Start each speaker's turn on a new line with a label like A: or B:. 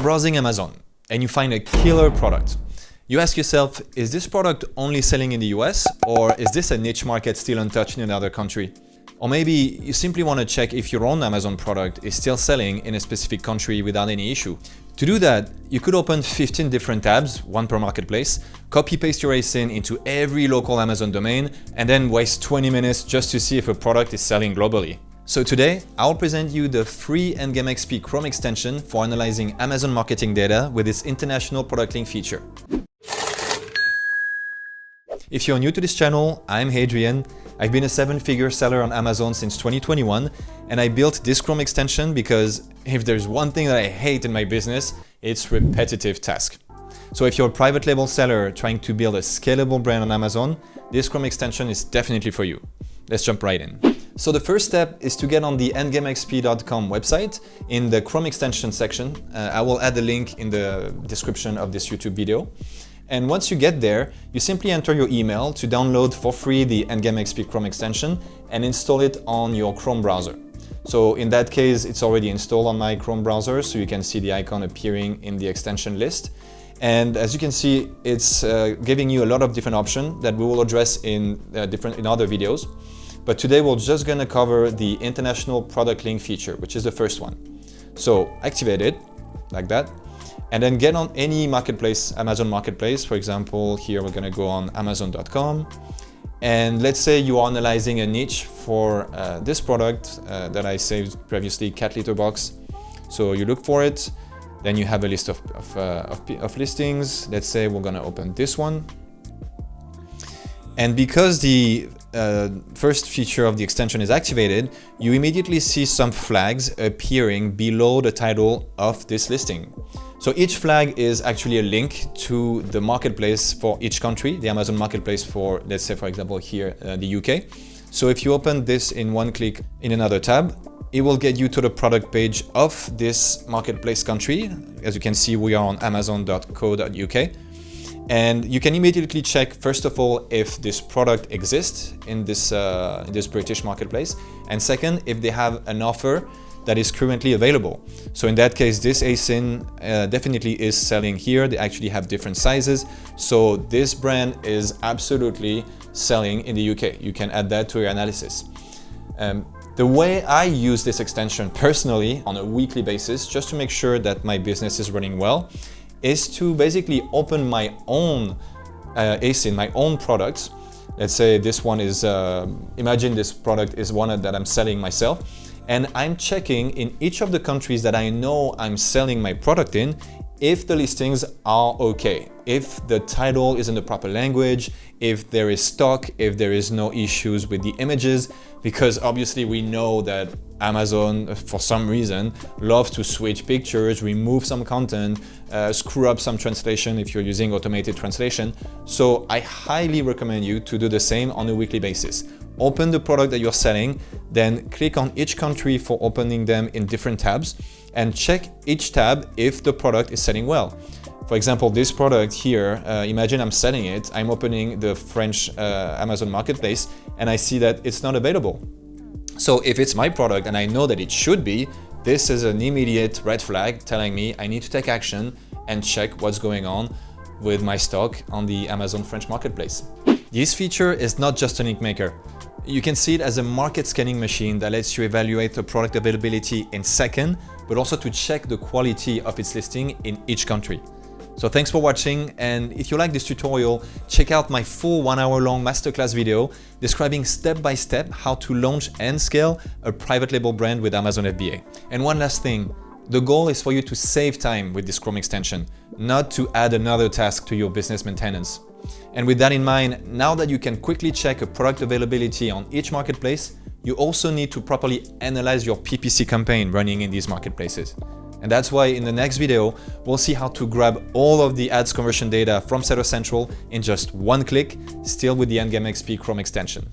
A: browsing Amazon and you find a killer product. You ask yourself, is this product only selling in the US, or is this a niche market still untouched in another country? Or maybe you simply want to check if your own Amazon product is still selling in a specific country without any issue. To do that, you could open 15 different tabs, one per marketplace, copy-paste your ASIN into every local Amazon domain, and then waste 20 minutes just to see if a product is selling globally. So today, I'll present you the free Endgame XP Chrome extension for analyzing Amazon marketing data with its international product link feature. If you're new to this channel, I'm Hadrian. I've been a 7-figure seller on Amazon since 2021, and I built this Chrome extension because if there's one thing that I hate in my business, it's repetitive tasks. So if you're a private label seller trying to build a scalable brand on Amazon, this Chrome extension is definitely for you. Let's jump right in. So the first step is to get on the endgamexp.com website in the Chrome extension section. I will add the link in the description of this YouTube video. And once you get there, you simply enter your email to download for free the Endgame XP Chrome extension and install it on your Chrome browser. So in that case, it's already installed on my Chrome browser, so you can see the icon appearing in the extension list. And as you can see, it's giving you a lot of different options that we will address in other videos. But today we're just gonna cover the international product link feature, which is the first one. So activate it like that. And then get on any marketplace, Amazon marketplace. For example, here we're gonna go on Amazon.com. And let's say you are analyzing a niche for this product that I saved previously, cat litter box. So you look for it, then you have a list of listings. Let's say we're gonna open this one. And because the first feature of the extension is activated, you immediately see some flags appearing below the title of this listing. So each flag is actually a link to the marketplace for each country, the Amazon marketplace for, let's say, for example, here, the UK. So if you open this in one click in another tab, it will get you to the product page of this marketplace country. As you can see, we are on amazon.co.uk. And you can immediately check, first of all, if this product exists in this British marketplace. And second, if they have an offer that is currently available. So in that case, this ASIN definitely is selling here. They actually have different sizes. So this brand is absolutely selling in the UK. You can add that to your analysis. The way I use this extension personally on a weekly basis, just to make sure that my business is running well, is to basically open my own ASIN, my own products. Let's say this one is, imagine this product is one that I'm selling myself. And I'm checking in each of the countries that I know I'm selling my product in, if the listings are okay, if the title is in the proper language, if there is stock, if there is no issues with the images, because obviously we know that Amazon, for some reason, loves to switch pictures, remove some content, screw up some translation if you're using automated translation. So I highly recommend you to do the same on a weekly basis. Open the product that you're selling, then click on each country for opening them in different tabs, and check each tab if the product is selling well. For example, this product here, imagine I'm selling it, I'm opening the French Amazon marketplace, and I see that it's not available. So if it's my product and I know that it should be, this is an immediate red flag telling me I need to take action and check what's going on with my stock on the Amazon French marketplace. This feature is not just a link maker. You can see it as a market scanning machine that lets you evaluate the product availability in seconds, but also to check the quality of its listing in each country. So thanks for watching, and if you like this tutorial, check out my full 1-hour-long masterclass video describing step-by-step how to launch and scale a private label brand with Amazon FBA. And one last thing, the goal is for you to save time with this Chrome extension, not to add another task to your business maintenance. And with that in mind, now that you can quickly check a product availability on each marketplace, you also need to properly analyze your PPC campaign running in these marketplaces. And that's why in the next video, we'll see how to grab all of the ads conversion data from Seller Central in just one click, still with the Endgame XP Chrome extension.